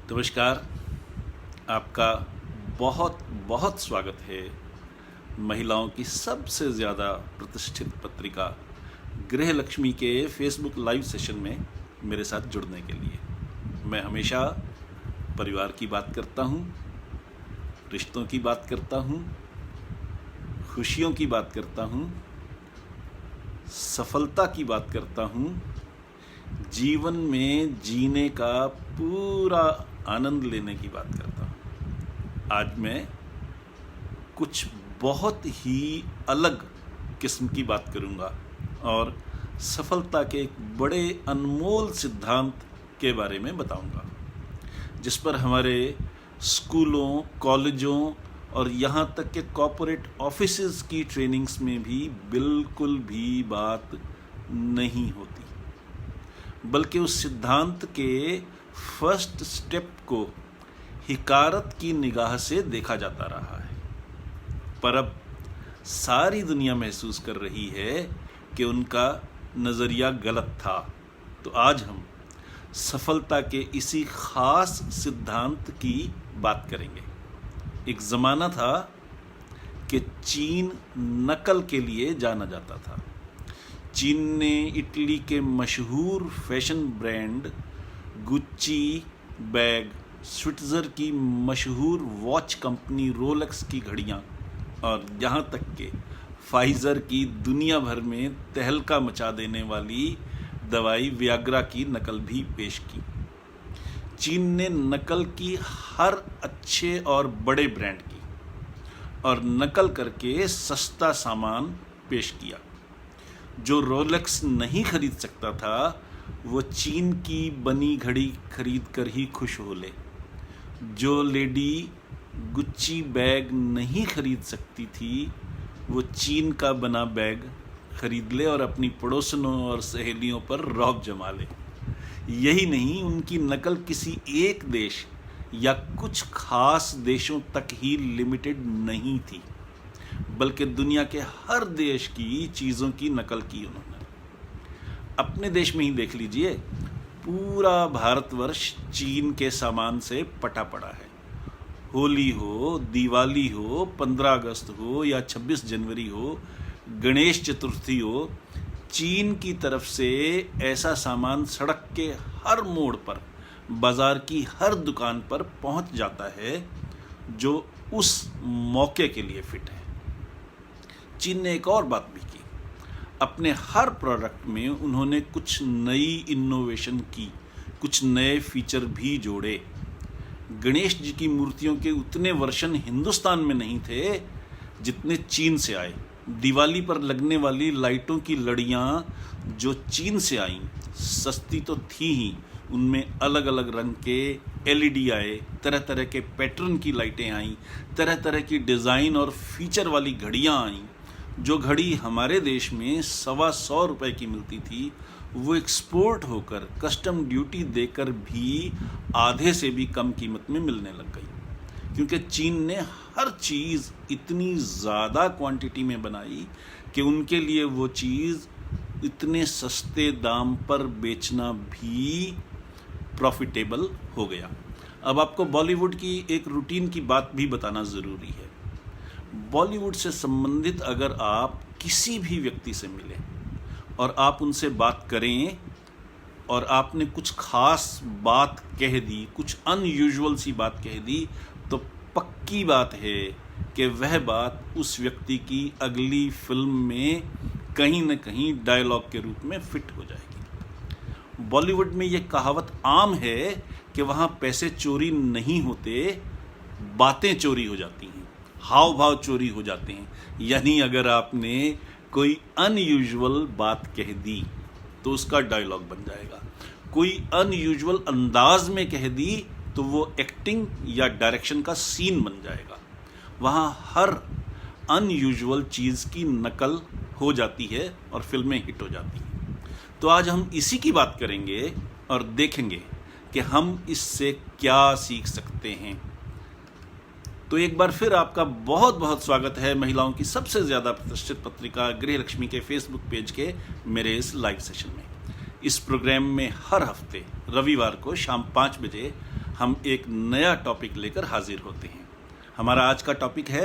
नमस्कार। आपका बहुत बहुत स्वागत है महिलाओं की सबसे ज़्यादा प्रतिष्ठित पत्रिका गृहलक्ष्मी के फेसबुक लाइव सेशन में मेरे साथ जुड़ने के लिए। मैं हमेशा परिवार की बात करता हूँ, रिश्तों की बात करता हूँ, खुशियों की बात करता हूँ, सफलता की बात करता हूँ, जीवन में जीने का पूरा आनंद लेने की बात करता हूँ। आज मैं कुछ बहुत ही अलग किस्म की बात करूँगा और सफलता के एक बड़े अनमोल सिद्धांत के बारे में बताऊँगा, जिस पर हमारे स्कूलों, कॉलेजों और यहाँ तक के कॉर्पोरेट ऑफिसेज की ट्रेनिंग्स में भी बिल्कुल भी बात नहीं होती, बल्कि उस सिद्धांत के फर्स्ट स्टेप को हिकारत की निगाह से देखा जाता रहा है। पर अब सारी दुनिया महसूस कर रही है कि उनका नज़रिया गलत था। तो आज हम सफलता के इसी खास सिद्धांत की बात करेंगे। एक ज़माना था कि चीन नकल के लिए जाना जाता था। चीन ने इटली के मशहूर फैशन ब्रांड गुच्ची बैग, स्विट्ज़र की मशहूर वॉच कंपनी रोलेक्स की घड़ियाँ और यहाँ तक के फाइज़र की दुनिया भर में तहलका मचा देने वाली दवाई वियाग्रा की नकल भी पेश की। चीन ने नकल की हर अच्छे और बड़े ब्रांड की और नकल करके सस्ता सामान पेश किया। जो रोलेक्स नहीं खरीद सकता था वो चीन की बनी घड़ी खरीद कर ही खुश हो ले। जो लेडी गुच्ची बैग नहीं खरीद सकती थी वो चीन का बना बैग खरीद ले और अपनी पड़ोसनों और सहेलियों पर रौब जमा ले। यही नहीं, उनकी नकल किसी एक देश या कुछ खास देशों तक ही लिमिटेड नहीं थी, बल्कि दुनिया के हर देश की चीज़ों की नकल की उन्होंने। अपने देश में ही देख लीजिए, पूरा भारतवर्ष चीन के सामान से पटा पड़ा है। होली हो, दिवाली हो, 15 अगस्त हो या 26 जनवरी हो, गणेश चतुर्थी हो, चीन की तरफ से ऐसा सामान सड़क के हर मोड़ पर, बाज़ार की हर दुकान पर पहुंच जाता है जो उस मौके के लिए फिट है। चीन ने एक और बात भी की। अपने हर प्रोडक्ट में उन्होंने कुछ नई इनोवेशन की, कुछ नए फीचर भी जोड़े। गणेश जी की मूर्तियों के उतने वर्जन हिंदुस्तान में नहीं थे जितने चीन से आए। दिवाली पर लगने वाली लाइटों की लड़ियाँ जो चीन से आईं, सस्ती तो थी ही, उनमें अलग अलग रंग के LED आए, तरह तरह के पैटर्न की लाइटें आईं, तरह तरह की डिज़ाइन और फीचर वाली घड़ियाँ आईं। जो घड़ी हमारे देश में 125 रुपए की मिलती थी, वो एक्सपोर्ट होकर कस्टम ड्यूटी देकर भी आधे से भी कम कीमत में मिलने लग गई, क्योंकि चीन ने हर चीज़ इतनी ज़्यादा क्वांटिटी में बनाई कि उनके लिए वो चीज़ इतने सस्ते दाम पर बेचना भी प्रॉफिटेबल हो गया। अब आपको बॉलीवुड की एक रूटीन की बात भी बताना ज़रूरी है। बॉलीवुड से संबंधित अगर आप किसी भी व्यक्ति से मिलें और आप उनसे बात करें और आपने कुछ खास बात कह दी, कुछ अनयूजुअल सी बात कह दी, तो पक्की बात है कि वह बात उस व्यक्ति की अगली फिल्म में कहीं न कहीं डायलॉग के रूप में फिट हो जाएगी। बॉलीवुड में ये कहावत आम है कि वहाँ पैसे चोरी नहीं होते, बातें चोरी हो जाती हैं, हाव भाव चोरी हो जाते हैं। यानी अगर आपने कोई अनयूजुअल बात कह दी तो उसका डायलॉग बन जाएगा। कोई अनयूजुअल अंदाज में कह दी तो वो एक्टिंग या डायरेक्शन का सीन बन जाएगा। वहाँ हर अनयूजुअल चीज़ की नकल हो जाती है और फिल्में हिट हो जाती हैं। तो आज हम इसी की बात करेंगे और देखेंगे कि हम इससे क्या सीख सकते हैं। तो एक बार फिर आपका बहुत बहुत स्वागत है महिलाओं की सबसे ज़्यादा प्रतिष्ठित पत्रिका गृहलक्ष्मी के फेसबुक पेज के मेरे इस लाइव सेशन में। इस प्रोग्राम में हर हफ्ते रविवार को शाम 5 बजे हम एक नया टॉपिक लेकर हाजिर होते हैं। हमारा आज का टॉपिक है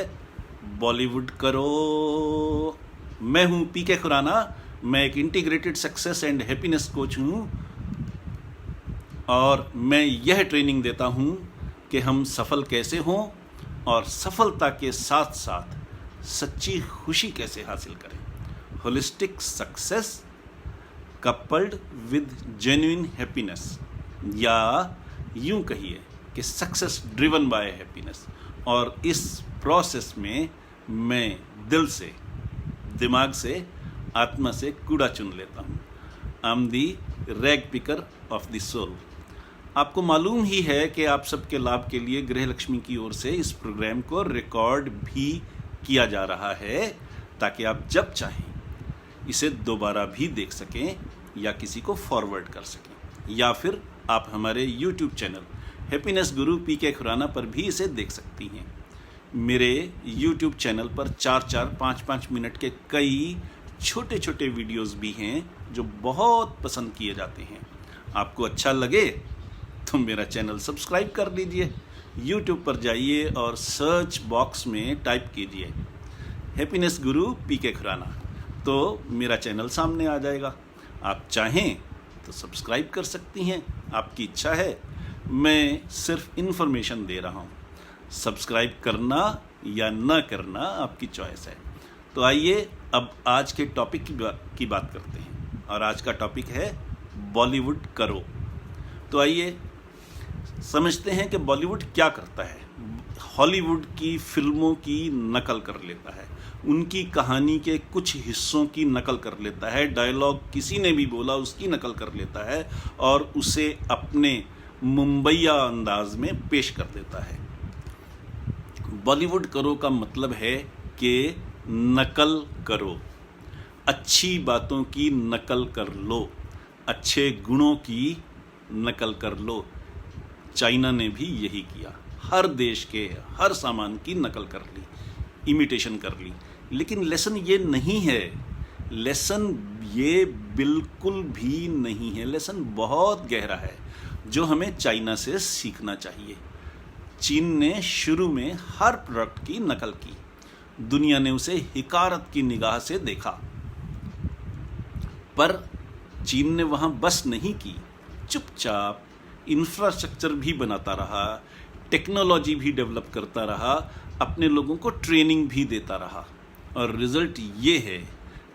बॉलीवुड करो। मैं हूं पीके खुराना। मैं एक integrated success and happiness coach हूं और मैं यह ट्रेनिंग देता हूं कि हम सफल कैसे हों और सफलता के साथ साथ सच्ची खुशी कैसे हासिल करें। Holistic success coupled with genuine happiness, या यूं कहिए कि सक्सेस ड्रिवन बाय हैप्पीनेस। और इस प्रोसेस में मैं दिल से, दिमाग से, आत्मा से कूड़ा चुन लेता हूँ। I am the rag picker of the soul. आपको मालूम ही है कि आप सबके लाभ के लिए गृह लक्ष्मी की ओर से इस प्रोग्राम को रिकॉर्ड भी किया जा रहा है, ताकि आप जब चाहें इसे दोबारा भी देख सकें या किसी को फॉरवर्ड कर सकें, या फिर आप हमारे YouTube चैनल हैप्पीनेस गुरु पीके खुराना पर भी इसे देख सकती हैं। मेरे YouTube चैनल पर 4-4, 5-5 मिनट के कई छोटे छोटे वीडियोस भी हैं जो बहुत पसंद किए जाते हैं। आपको अच्छा लगे तो मेरा चैनल सब्सक्राइब कर लीजिए। YouTube पर जाइए और सर्च बॉक्स में टाइप कीजिए हैप्पीनेस गुरु पीके खुराना, तो मेरा चैनल सामने आ जाएगा। आप चाहें तो सब्सक्राइब कर सकती हैं, आपकी इच्छा है। मैं सिर्फ इन्फॉर्मेशन दे रहा हूँ, सब्सक्राइब करना या ना करना आपकी चॉइस है। तो आइए अब आज के टॉपिक की बात करते हैं, और आज का टॉपिक है बॉलीवुड करो। तो आइए समझते हैं कि बॉलीवुड क्या करता है। हॉलीवुड की फिल्मों की नकल कर लेता है, उनकी कहानी के कुछ हिस्सों की नकल कर लेता है, डायलॉग किसी ने भी बोला उसकी नकल कर लेता है और उसे अपने मुंबईया अंदाज में पेश कर देता है। बॉलीवुड करो का मतलब है कि नकल करो, अच्छी बातों की नकल कर लो, अच्छे गुणों की नकल कर लो। चाइना ने भी यही किया, हर देश के हर सामान की नकल कर ली, इमिटेशन कर ली। लेकिन लेसन ये नहीं है, लेसन ये बिल्कुल भी नहीं है। लेसन बहुत गहरा है जो हमें चाइना से सीखना चाहिए। चीन ने शुरू में हर प्रोडक्ट की नकल की, दुनिया ने उसे हिकारत की निगाह से देखा, पर चीन ने वहां बस नहीं की, चुपचाप इंफ्रास्ट्रक्चर भी बनाता रहा, टेक्नोलॉजी भी डेवलप करता रहा, अपने लोगों को ट्रेनिंग भी देता रहा। और रिजल्ट ये है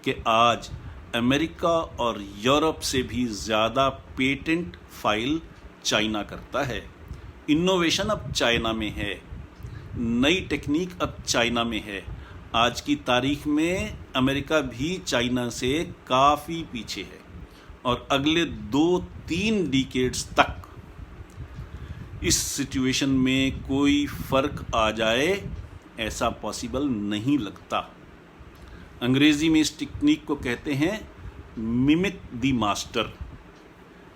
कि आज अमेरिका और यूरोप से भी ज़्यादा पेटेंट फाइल चाइना करता है। इनोवेशन अब चाइना में है, नई टेक्निक अब चाइना में है। आज की तारीख में अमेरिका भी चाइना से काफ़ी पीछे है, और अगले 2-3 डिकेड्स तक इस सिचुएशन में कोई फर्क आ जाए ऐसा पॉसिबल नहीं लगता। अंग्रेजी में इस टेक्निक को कहते हैं mimic the master.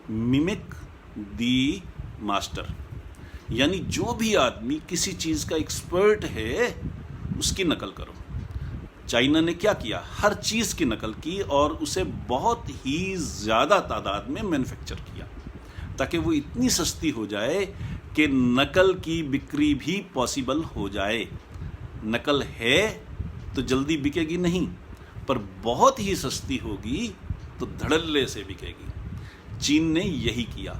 Mimic the master यानी जो भी आदमी किसी चीज़ का एक्सपर्ट है उसकी नकल करो। चाइना ने क्या किया, हर चीज़ की नकल की और उसे बहुत ही ज़्यादा तादाद में मैन्युफैक्चर किया, ताकि वो इतनी सस्ती हो जाए कि नकल की बिक्री भी पॉसिबल हो जाए। नकल है तो जल्दी बिकेगी नहीं, पर बहुत ही सस्ती होगी तो धड़ल्ले से बिकेगी। चीन ने यही किया,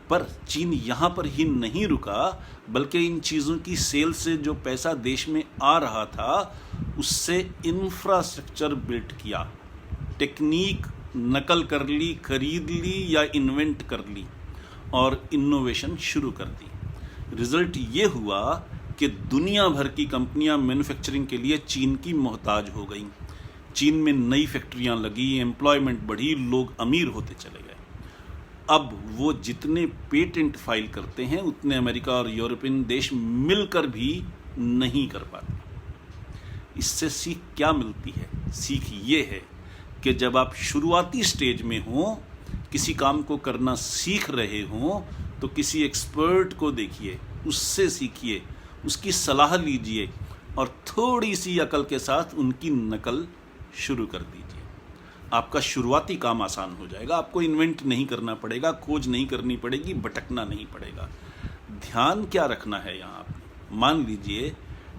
पर चीन यहाँ पर ही नहीं रुका, बल्कि इन चीज़ों की सेल से जो पैसा देश में आ रहा था उससे इंफ्रास्ट्रक्चर बिल्ट किया, टेक्निक नकल कर ली, खरीद ली या इन्वेंट कर ली और इनोवेशन शुरू कर दी। रिजल्ट ये हुआ कि दुनिया भर की कंपनियां मैन्युफैक्चरिंग के लिए चीन की मोहताज हो गईं। चीन में नई फैक्ट्रियां लगी, एम्प्लॉयमेंट बढ़ी, लोग अमीर होते चले गए। अब वो जितने पेटेंट फाइल करते हैं उतने अमेरिका और यूरोपियन देश मिलकर भी नहीं कर पाते। इससे सीख क्या मिलती है? सीख ये है कि जब आप शुरुआती स्टेज में हो, किसी काम को करना सीख रहे हो, तो किसी एक्सपर्ट को देखिए, उससे सीखिए, उसकी सलाह लीजिए और थोड़ी सी अकल के साथ उनकी नकल शुरू कर दीजिए। आपका शुरुआती काम आसान हो जाएगा। आपको इन्वेंट नहीं करना पड़ेगा, खोज नहीं करनी पड़ेगी, भटकना नहीं पड़ेगा। ध्यान क्या रखना है यहाँ आपने? मान लीजिए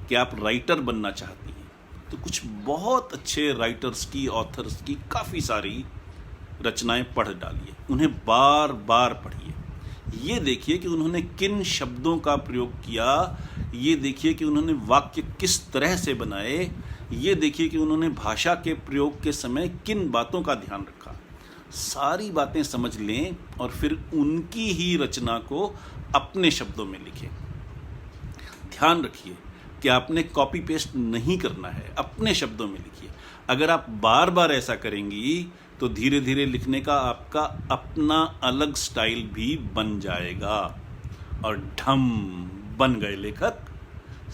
कि आप राइटर बनना चाहती हैं, तो कुछ बहुत अच्छे राइटर्स की, ऑथर्स की काफ़ी सारी रचनाएं पढ़ डालिए, उन्हें बार बार पढ़िए। ये देखिए कि उन्होंने किन शब्दों का प्रयोग किया, ये देखिए कि उन्होंने वाक्य किस तरह से बनाए, ये देखिए कि उन्होंने भाषा के प्रयोग के समय किन बातों का ध्यान रखा। सारी बातें समझ लें और फिर उनकी ही रचना को अपने शब्दों में लिखें। ध्यान रखिए कि आपने कॉपी पेस्ट नहीं करना है, अपने शब्दों में लिखिए। अगर आप बार बार ऐसा करेंगी तो धीरे धीरे लिखने का आपका अपना अलग स्टाइल भी बन जाएगा और ढम बन गए लेखक।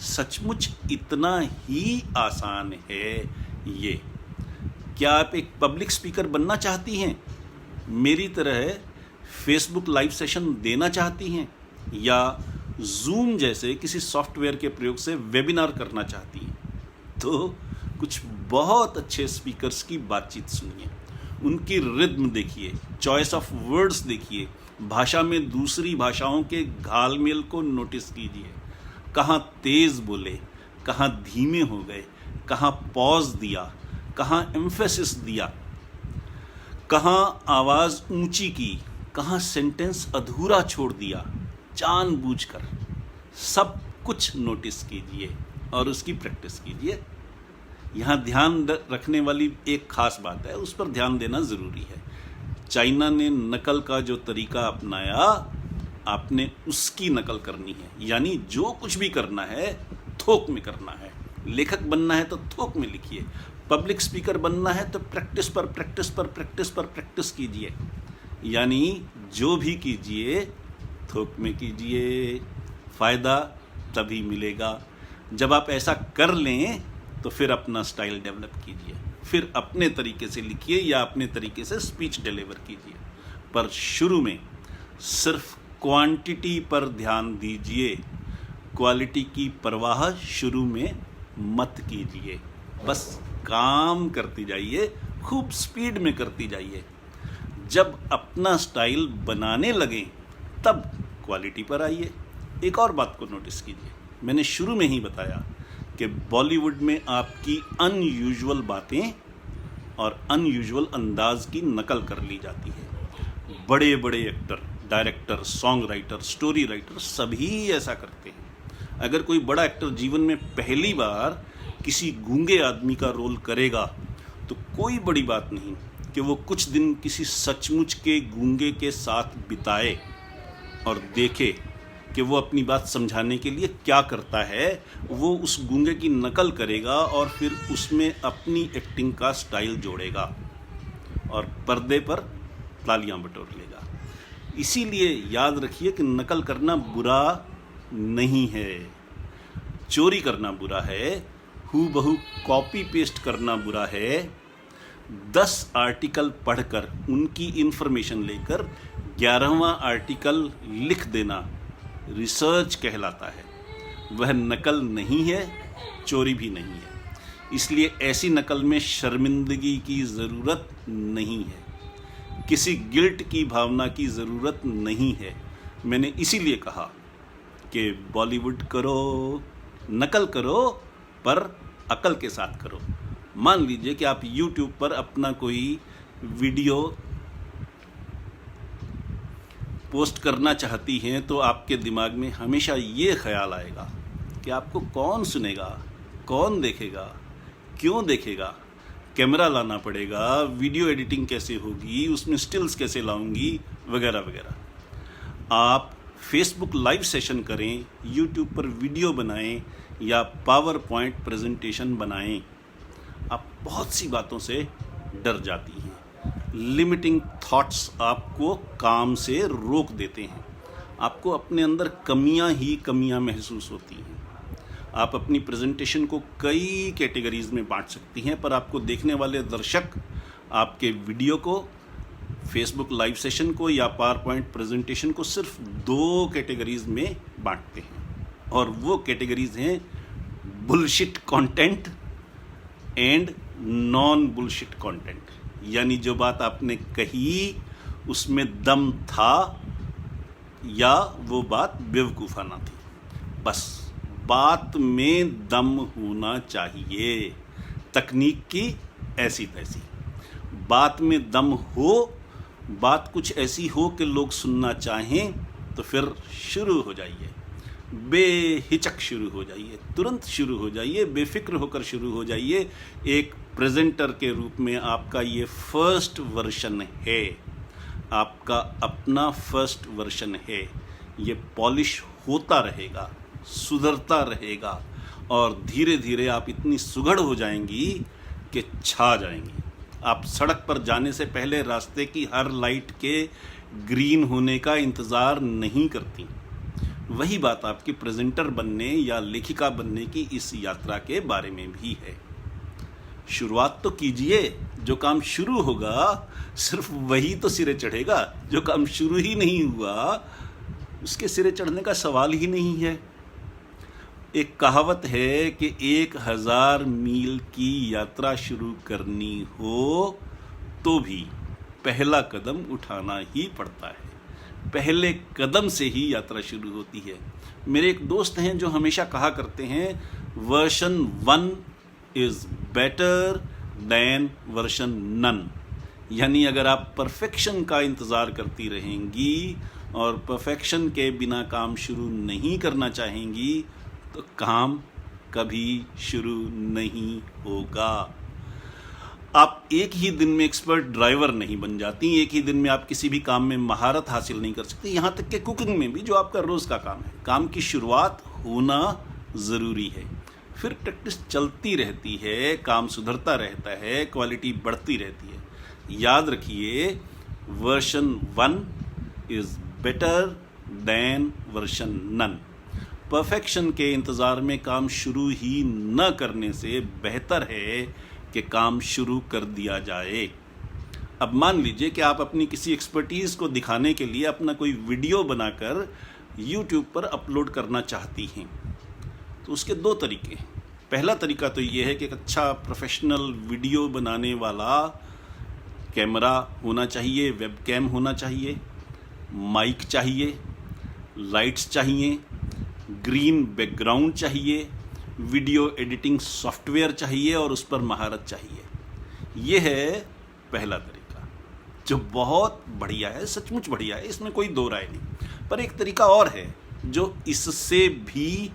सचमुच इतना ही आसान है ये। क्या आप एक पब्लिक स्पीकर बनना चाहती हैं, मेरी तरह फेसबुक लाइव सेशन देना चाहती हैं, या जूम जैसे किसी सॉफ्टवेयर के प्रयोग से वेबिनार करना चाहती हैं, तो कुछ बहुत अच्छे स्पीकर्स की बातचीत सुनिए, उनकी रिद्म देखिए, चॉइस ऑफ वर्ड्स देखिए, भाषा में दूसरी भाषाओं के घालमेल को नोटिस कीजिए। कहाँ तेज बोले, कहाँ धीमे हो गए, कहाँ पॉज दिया, कहाँ एम्फेसिस दिया, कहाँ आवाज़ ऊंची की, कहाँ सेंटेंस अधूरा छोड़ दिया। जानबूझकर सब कुछ नोटिस कीजिए और उसकी प्रैक्टिस कीजिए। यहाँ ध्यान रखने वाली एक खास बात है, उस पर ध्यान देना ज़रूरी है। चाइना ने नकल का जो तरीका अपनाया, आपने उसकी नकल करनी है। यानी जो कुछ भी करना है थोक में करना है। लेखक बनना है तो थोक में लिखिए, पब्लिक स्पीकर बनना है तो प्रैक्टिस पर प्रैक्टिस पर प्रैक्टिस पर प्रैक्टिस कीजिए। यानी जो भी कीजिए थोक में कीजिए, फ़ायदा तभी मिलेगा जब आप ऐसा कर लें। तो फिर अपना स्टाइल डेवलप कीजिए, फिर अपने तरीके से लिखिए या अपने तरीके से स्पीच डिलीवर कीजिए। पर शुरू में सिर्फ क्वांटिटी पर ध्यान दीजिए, क्वालिटी की परवाह शुरू में मत कीजिए। बस काम करती जाइए, खूब स्पीड में करती जाइए। जब अपना स्टाइल बनाने लगें तब क्वालिटी पर आइए। एक और बात को नोटिस कीजिए, मैंने शुरू में ही बताया कि बॉलीवुड में आपकी अनयूजुअल बातें और अनयूजुअल अंदाज की नकल कर ली जाती है। बड़े बड़े actor, director, song writer, story writer सभी ऐसा करते हैं। अगर कोई बड़ा एक्टर जीवन में पहली बार किसी गूंगे आदमी का रोल करेगा तो कोई बड़ी बात नहीं कि वो कुछ दिन किसी सचमुच के गूंगे के साथ बिताए और देखे कि वो अपनी बात समझाने के लिए क्या करता है। वो उस गूंगे की नकल करेगा और फिर उसमें अपनी एक्टिंग का स्टाइल जोड़ेगा और पर्दे पर तालियां बटोर लेगा। इसीलिए याद रखिए कि नकल करना बुरा नहीं है, चोरी करना बुरा है, हूबहू कॉपी पेस्ट करना बुरा है। 10 आर्टिकल पढ़कर उनकी इन्फॉर्मेशन लेकर 11वां आर्टिकल लिख देना रिसर्च कहलाता है। वह नकल नहीं है, चोरी भी नहीं है। इसलिए ऐसी नकल में शर्मिंदगी की ज़रूरत नहीं है, किसी गिल्ट की भावना की ज़रूरत नहीं है। मैंने इसीलिए कहा कि बॉलीवुड करो, नकल करो, पर अकल के साथ करो। मान लीजिए कि आप YouTube पर अपना कोई वीडियो पोस्ट करना चाहती हैं, तो आपके दिमाग में हमेशा ये ख्याल आएगा कि आपको कौन सुनेगा, कौन देखेगा, क्यों देखेगा, कैमरा लाना पड़ेगा, वीडियो एडिटिंग कैसे होगी, उसमें स्टिल्स कैसे लाऊंगी, वगैरह वगैरह। आप फेसबुक लाइव सेशन करें, यूट्यूब पर वीडियो बनाएं या पावर पॉइंट प्रेजेंटेशन बनाएं, आप बहुत सी बातों से डर जाती हैं। लिमिटिंग थॉट्स आपको काम से रोक देते हैं, आपको अपने अंदर कमियां ही कमियां महसूस होती हैं। आप अपनी प्रेजेंटेशन को कई कैटेगरीज में बांट सकती हैं, पर आपको देखने वाले दर्शक आपके वीडियो को, फेसबुक लाइव सेशन को या पावर पॉइंट प्रेजेंटेशन को सिर्फ 2 कैटेगरीज में बांटते हैं, और वो कैटेगरीज हैं bullshit content and non bullshit content. यानी जो बात आपने कही उसमें दम था या वो बात बेवकूफ़ाना थी। बस बात में दम होना चाहिए। तकनीक की ऐसी तैसी, बात में दम हो, बात कुछ ऐसी हो कि लोग सुनना चाहें, तो फिर शुरू हो जाइए, बेहिचक शुरू हो जाइए, तुरंत शुरू हो जाइए, बेफिक्र होकर शुरू हो जाइए। एक प्रेजेंटर के रूप में आपका ये फर्स्ट वर्जन है, आपका अपना फर्स्ट वर्जन है। ये पॉलिश होता रहेगा, सुधरता रहेगा, और धीरे धीरे आप इतनी सुघड़ हो जाएंगी कि छा जाएंगी। आप सड़क पर जाने से पहले रास्ते की हर लाइट के ग्रीन होने का इंतज़ार नहीं करती। वही बात आपकी प्रेजेंटर बनने या लेखिका बनने की इस यात्रा के बारे में भी है। शुरुआत तो कीजिए, जो काम शुरू होगा सिर्फ वही तो सिरे चढ़ेगा। जो काम शुरू ही नहीं हुआ उसके सिरे चढ़ने का सवाल ही नहीं है। एक कहावत है कि 1000 मील की यात्रा शुरू करनी हो तो भी पहला कदम उठाना ही पड़ता है। पहले कदम से ही यात्रा शुरू होती है। मेरे एक दोस्त हैं जो हमेशा कहा करते हैं, version 1 is better than version none. यानी अगर आप परफेक्शन का इंतज़ार करती रहेंगी और परफेक्शन के बिना काम शुरू नहीं करना चाहेंगी तो काम कभी शुरू नहीं होगा। आप एक ही दिन में एक्सपर्ट ड्राइवर नहीं बन जाती, एक ही दिन में आप किसी भी काम में महारत हासिल नहीं कर सकती। यहाँ तक कि कुकिंग में भी, जो आपका रोज़ का काम है, काम की शुरुआत होना ज़रूरी है। फिर प्रैक्टिस चलती रहती है, काम सुधरता रहता है, क्वालिटी बढ़ती रहती है। याद रखिए, version 1 is better than version none. Perfection के इंतज़ार में काम शुरू ही न करने से बेहतर है कि काम शुरू कर दिया जाए। अब मान लीजिए कि आप अपनी किसी एक्सपर्टीज़ को दिखाने के लिए अपना कोई वीडियो बनाकर YouTube पर अपलोड करना चाहती हैं, तो उसके 2 तरीके हैं। पहला तरीका तो ये है कि एक अच्छा प्रोफेशनल वीडियो बनाने वाला कैमरा होना चाहिए, वेबकैम होना चाहिए, माइक चाहिए, लाइट्स चाहिए, ग्रीन बैकग्राउंड चाहिए, वीडियो एडिटिंग सॉफ्टवेयर चाहिए और उस पर महारत चाहिए। ये है पहला तरीका, जो बहुत बढ़िया है, सचमुच बढ़िया है, इसमें कोई दो राय नहीं। पर एक तरीका और है जो इससे भी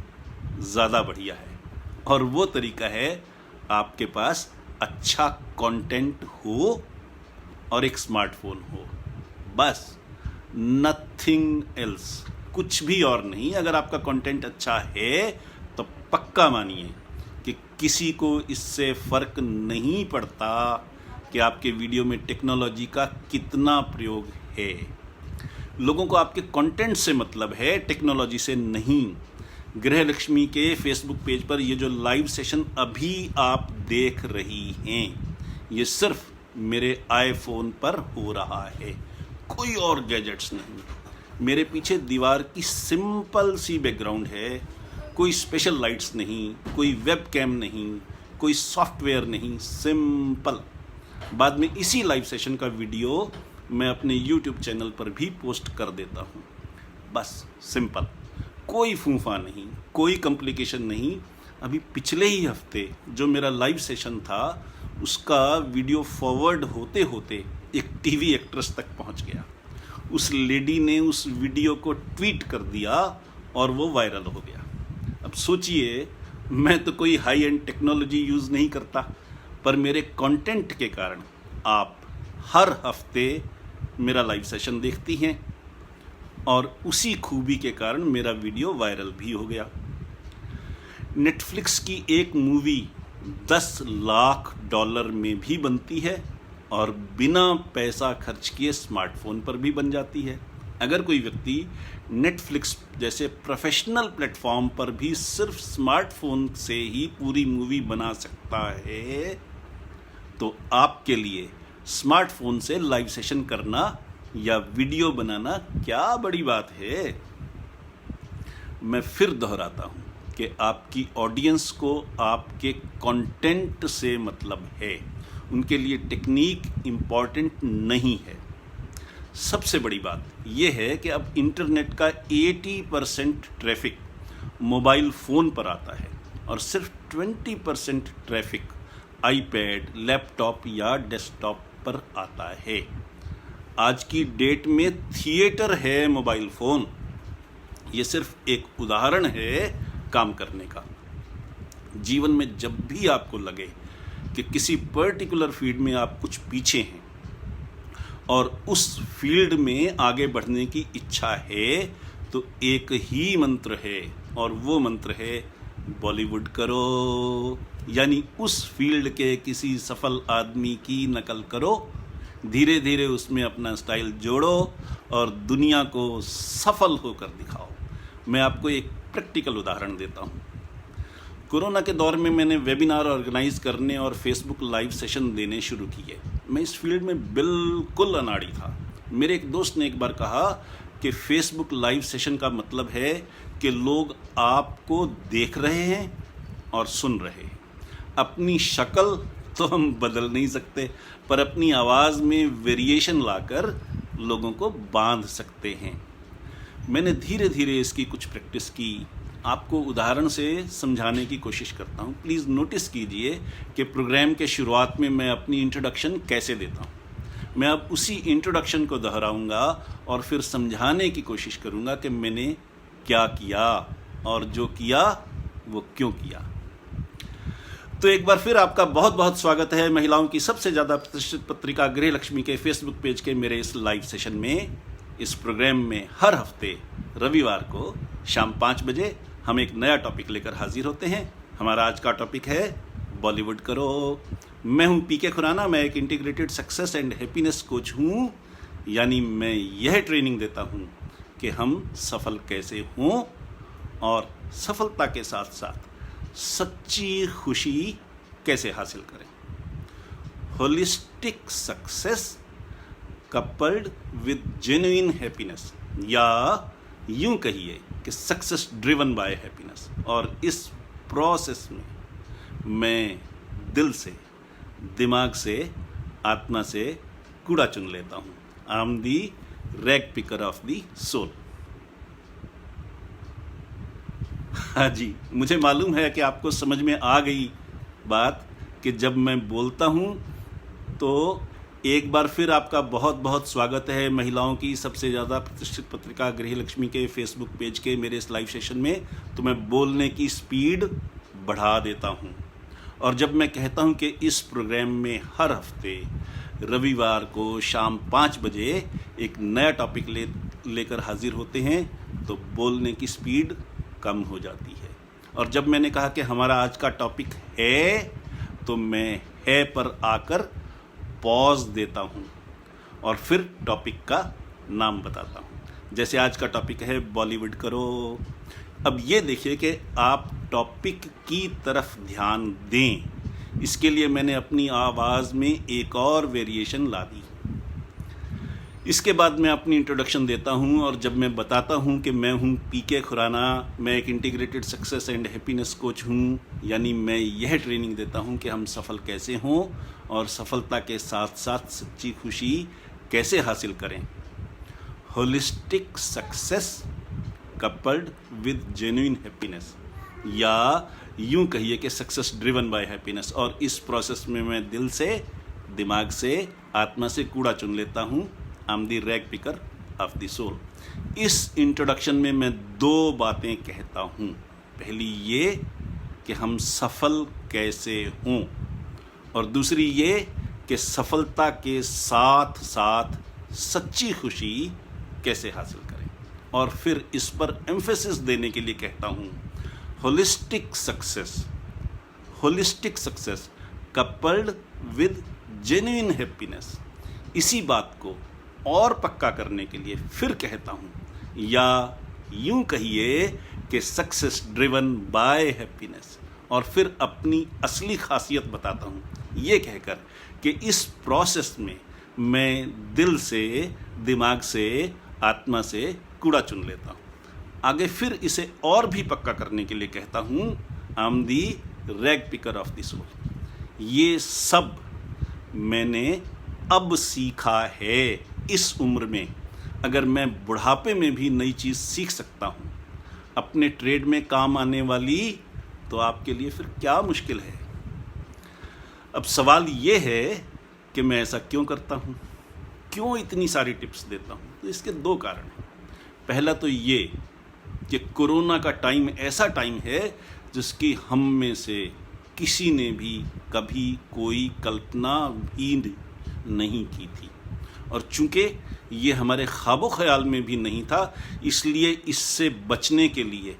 ज़्यादा बढ़िया है, और वो तरीका है आपके पास अच्छा कंटेंट हो और एक स्मार्टफोन हो, बस, नथिंग एल्स, कुछ भी और नहीं। अगर आपका कंटेंट अच्छा है तो पक्का मानिए कि किसी को इससे फ़र्क नहीं पड़ता कि आपके वीडियो में टेक्नोलॉजी का कितना प्रयोग है। लोगों को आपके कंटेंट से मतलब है, टेक्नोलॉजी से नहीं। गृहलक्ष्मी के फेसबुक पेज पर ये जो लाइव सेशन अभी आप देख रही हैं, ये सिर्फ मेरे आईफोन पर हो रहा है, कोई और गैजेट्स नहीं। मेरे पीछे दीवार की सिंपल सी बैकग्राउंड है, कोई स्पेशल लाइट्स नहीं, कोई वेबकैम नहीं, कोई सॉफ्टवेयर नहीं, सिंपल। बाद में इसी लाइव सेशन का वीडियो मैं अपने YouTube चैनल पर भी पोस्ट कर देता हूँ। बस सिंपल, कोई फूफा नहीं, कोई कॉम्प्लिकेशन नहीं। अभी पिछले ही हफ्ते जो मेरा लाइव सेशन था, उसका वीडियो फॉरवर्ड होते होते एक टीवी एक्ट्रेस तक पहुँच गया। उस लेडी ने उस वीडियो को ट्वीट कर दिया और वो वायरल हो गया। अब सोचिए, मैं तो कोई हाई एंड टेक्नोलॉजी यूज़ नहीं करता, पर मेरे कंटेंट के कारण आप हर हफ्ते मेरा लाइव सेशन देखती हैं, और उसी खूबी के कारण मेरा वीडियो वायरल भी हो गया। नेटफ्लिक्स की एक मूवी $10 लाख में भी बनती है और बिना पैसा खर्च किए स्मार्टफोन पर भी बन जाती है। अगर कोई व्यक्ति नेटफ्लिक्स जैसे प्रोफेशनल प्लेटफॉर्म पर भी सिर्फ स्मार्टफोन से ही पूरी मूवी बना सकता है, तो आपके लिए स्मार्टफोन से लाइव सेशन करना या वीडियो बनाना क्या बड़ी बात है। मैं फिर दोहराता हूँ कि आपकी ऑडियंस को आपके कंटेंट से मतलब है, उनके लिए टेक्निक इम्पॉर्टेंट नहीं है। सबसे बड़ी बात यह है कि अब इंटरनेट का 80% ट्रैफिक मोबाइल फ़ोन पर आता है और सिर्फ 20% ट्रैफिक आईपैड, लैपटॉप या डेस्कटॉप पर आता है। आज की डेट में थिएटर है मोबाइल फ़ोन। ये सिर्फ एक उदाहरण है काम करने का। जीवन में जब भी आपको लगे कि किसी पर्टिकुलर फील्ड में आप कुछ पीछे हैं और उस फील्ड में आगे बढ़ने की इच्छा है, तो एक ही मंत्र है और वो मंत्र है बॉलीवुड करो। यानी उस फील्ड के किसी सफल आदमी की नकल करो, धीरे धीरे उसमें अपना स्टाइल जोड़ो और दुनिया को सफल होकर दिखाओ। मैं आपको एक प्रैक्टिकल उदाहरण देता हूँ। कोरोना के दौर में मैंने वेबिनार ऑर्गेनाइज करने और फेसबुक लाइव सेशन देने शुरू किए। मैं इस फील्ड में बिल्कुल अनाड़ी था। मेरे एक दोस्त ने एक बार कहा कि फेसबुक लाइव सेशन का मतलब है कि लोग आपको देख रहे हैं और सुन रहे हैं। अपनी शक्ल तो हम बदल नहीं सकते, पर अपनी आवाज़ में वेरिएशन लाकर लोगों को बांध सकते हैं। मैंने धीरे धीरे इसकी कुछ प्रैक्टिस की। आपको उदाहरण से समझाने की कोशिश करता हूँ। प्लीज़ नोटिस कीजिए कि प्रोग्राम के शुरुआत में मैं अपनी इंट्रोडक्शन कैसे देता हूँ। मैं अब उसी इंट्रोडक्शन को दोहराऊँगा और फिर समझाने की कोशिश करूँगा कि मैंने क्या किया और जो किया वो क्यों किया। तो एक बार फिर आपका बहुत बहुत स्वागत है महिलाओं की सबसे ज़्यादा प्रतिष्ठित पत्रिका गृहलक्ष्मी के फेसबुक पेज के मेरे इस लाइव सेशन में। इस प्रोग्राम में हर हफ्ते रविवार को शाम 5 बजे हम एक नया टॉपिक लेकर हाजिर होते हैं। हमारा आज का टॉपिक है बॉलीवुड करो। मैं हूं पीके खुराना। मैं एक integrated success and happiness coach हूं। यानी मैं यह ट्रेनिंग देता हूं कि हम सफल कैसे हों और सफलता के साथ साथ सच्ची खुशी कैसे हासिल करें। Holistic success coupled with genuine happiness, या यूं कहिए कि सक्सेस ड्रिवन बाय हैप्पीनेस। और इस प्रोसेस में मैं दिल से, दिमाग से, आत्मा से कूड़ा चुन लेता हूँ। I am the rag picker of the soul. हाँ जी, मुझे मालूम है कि आपको समझ में आ गई बात कि जब मैं बोलता हूँ तो एक बार फिर आपका बहुत बहुत स्वागत है महिलाओं की सबसे ज़्यादा प्रतिष्ठित पत्रिका गृहलक्ष्मी के फेसबुक पेज के मेरे इस लाइव सेशन में। तो मैं बोलने की स्पीड बढ़ा देता हूँ और जब मैं कहता हूँ कि इस प्रोग्राम में हर हफ्ते रविवार को शाम 5 बजे एक नया टॉपिक लेकर हाजिर होते हैं, तो बोलने की स्पीड कम हो जाती है। और जब मैंने कहा कि हमारा आज का टॉपिक है, तो मैं है पर आकर पॉज देता हूँ और फिर टॉपिक का नाम बताता हूँ। जैसे आज का टॉपिक है बॉलीवुड करो। अब ये देखिए कि आप टॉपिक की तरफ ध्यान दें। इसके लिए मैंने अपनी आवाज़ में एक और वेरिएशन ला दी। इसके बाद मैं अपनी इंट्रोडक्शन देता हूँ और जब मैं बताता हूँ कि मैं हूँ पीके खुराना, मैं एक integrated success and happiness coach हूँ। यानी मैं यह ट्रेनिंग देता हूँ कि हम सफल कैसे हों और सफलता के साथ साथ सच्ची खुशी कैसे हासिल करें। Holistic success coupled with genuine happiness, या यूं कहिए कि सक्सेस ड्रिवन बाय हैप्पीनेस। और इस प्रोसेस में मैं दिल से, दिमाग से, आत्मा से कूड़ा चुन लेता हूँ। I am the rag picker of the soul. इस इंट्रोडक्शन में मैं 2 बातें कहता हूँ। पहली ये कि हम सफल कैसे हों, और दूसरी ये कि सफलता के साथ साथ सच्ची खुशी कैसे हासिल करें। और फिर इस पर एम्फेसिस देने के लिए कहता हूँ holistic success coupled with genuine happiness. इसी बात को और पक्का करने के लिए फिर कहता हूँ, या यूं कहिए कि सक्सेस ड्रिवन बाय हैप्पीनेस। और फिर अपनी असली खासियत बताता हूँ ये कहकर कि इस प्रोसेस में मैं दिल से, दिमाग से, आत्मा से कूड़ा चुन लेता हूँ। आगे फिर इसे और भी पक्का करने के लिए कहता हूँ I am the rag picker of the soul. ये सब मैंने अब सीखा है इस उम्र में अगर मैं बुढ़ापे में भी नई चीज़ सीख सकता हूँ अपने ट्रेड में काम आने वाली, तो आपके लिए फिर क्या मुश्किल है। अब सवाल ये है कि मैं ऐसा क्यों करता हूँ, क्यों इतनी सारी टिप्स देता हूँ। तो इसके दो कारण हैं। पहला तो ये कि कोरोना का टाइम ऐसा टाइम है जिसकी हम में से किसी ने भी कभी कोई कल्पना भी नहीं की थी, और चूंकि ये हमारे ख्वाबो ख्याल में भी नहीं था, इसलिए इससे बचने के लिए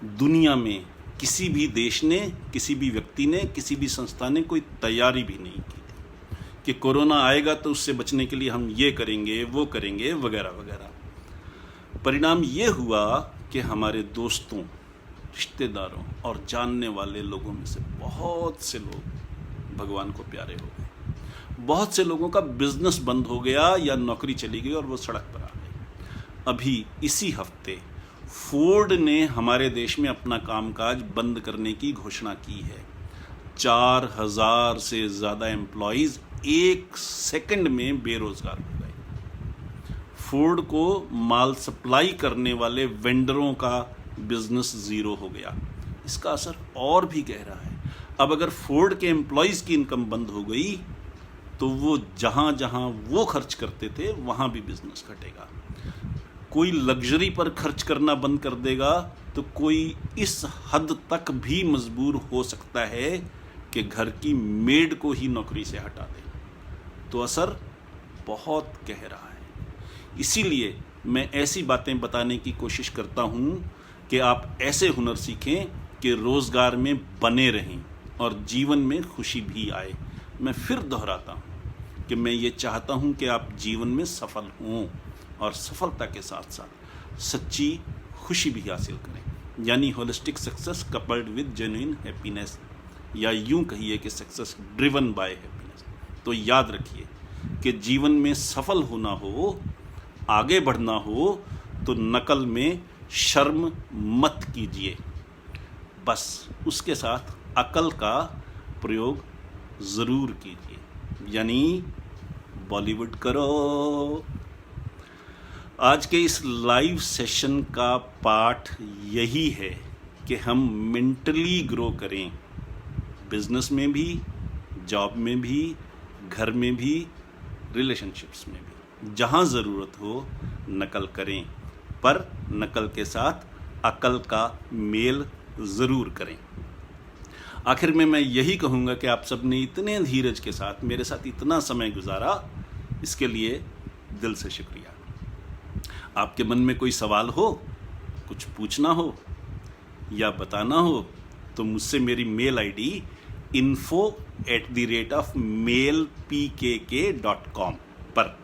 दुनिया में किसी भी देश ने, किसी भी व्यक्ति ने, किसी भी संस्था ने कोई तैयारी भी नहीं की थी कि कोरोना आएगा तो उससे बचने के लिए हम ये करेंगे, वो करेंगे, वगैरह वगैरह। परिणाम ये हुआ कि हमारे दोस्तों, रिश्तेदारों और जानने वाले लोगों में से बहुत से लोग भगवान को प्यारे हो गए। बहुत से लोगों का बिजनेस बंद हो गया या नौकरी चली गई और वो सड़क पर आ गए। अभी इसी हफ्ते फोर्ड ने हमारे देश में अपना कामकाज बंद करने की घोषणा की है। 4000 से ज़्यादा एम्प्लॉइज एक सेकंड में बेरोजगार हो गए। फोर्ड को माल सप्लाई करने वाले वेंडरों का बिजनेस ज़ीरो हो गया। इसका असर और भी गहरा है। अब अगर फोर्ड के एम्प्लॉइज़ की इनकम बंद हो गई तो वो जहाँ जहाँ वो खर्च करते थे वहाँ भी बिजनेस घटेगा। कोई लग्जरी पर खर्च करना बंद कर देगा तो कोई इस हद तक भी मजबूर हो सकता है कि घर की मेड को ही नौकरी से हटा दे। तो असर बहुत गहरा है। इसीलिए मैं ऐसी बातें बताने की कोशिश करता हूँ कि आप ऐसे हुनर सीखें कि रोज़गार में बने रहें और जीवन में खुशी भी आए। मैं फिर दोहराता हूँ कि मैं ये चाहता हूँ कि आप जीवन में सफल हों और सफलता के साथ साथ सच्ची खुशी भी हासिल करें, यानी holistic success coupled with genuine happiness, या यूं कहिए कि सक्सेस ड्रिवन बाय हैप्पीनेस। तो याद रखिए कि जीवन में सफल होना हो, आगे बढ़ना हो, तो नकल में शर्म मत कीजिए, बस उसके साथ अकल का प्रयोग ज़रूर कीजिए, यानी बॉलीवुड करो। आज के इस लाइव सेशन का पाठ यही है कि हम मेंटली ग्रो करें, बिजनेस में भी, जॉब में भी, घर में भी, रिलेशनशिप्स में भी। जहाँ ज़रूरत हो नकल करें, पर नकल के साथ अकल का मेल ज़रूर करें। आखिर में मैं यही कहूँगा कि आप सब ने इतने धीरज के साथ मेरे साथ इतना समय गुजारा, इसके लिए दिल से शुक्रिया। आपके मन में कोई सवाल हो, कुछ पूछना हो या बताना हो तो मुझसे मेरी मेल आईडी info@mailpkk.com पर,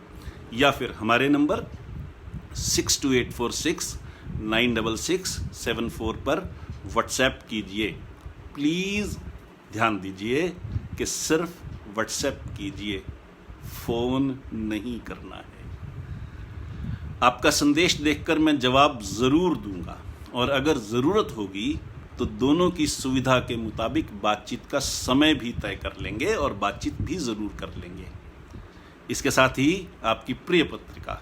या फिर हमारे नंबर 6284696674 पर व्हाट्सएप कीजिए। प्लीज़ ध्यान दीजिए कि सिर्फ व्हाट्सएप कीजिए, फ़ोन नहीं करना है। आपका संदेश देखकर मैं जवाब ज़रूर दूंगा, और अगर ज़रूरत होगी तो दोनों की सुविधा के मुताबिक बातचीत का समय भी तय कर लेंगे और बातचीत भी ज़रूर कर लेंगे। इसके साथ ही आपकी प्रिय पत्रिका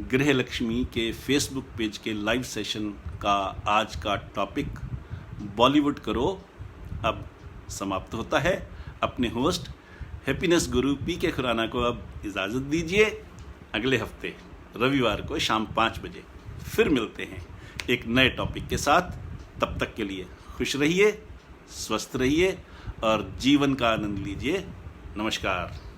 गृह लक्ष्मी के फेसबुक पेज के लाइव सेशन का आज का टॉपिक बॉलीवुड करो अब समाप्त होता है। अपने होस्ट हैप्पीनेस गुरु पीके खुराना को अब इजाज़त दीजिए। अगले हफ्ते रविवार को शाम 5 बजे फिर मिलते हैं एक नए टॉपिक के साथ। तब तक के लिए खुश रहिए, स्वस्थ रहिए और जीवन का आनंद लीजिए। नमस्कार।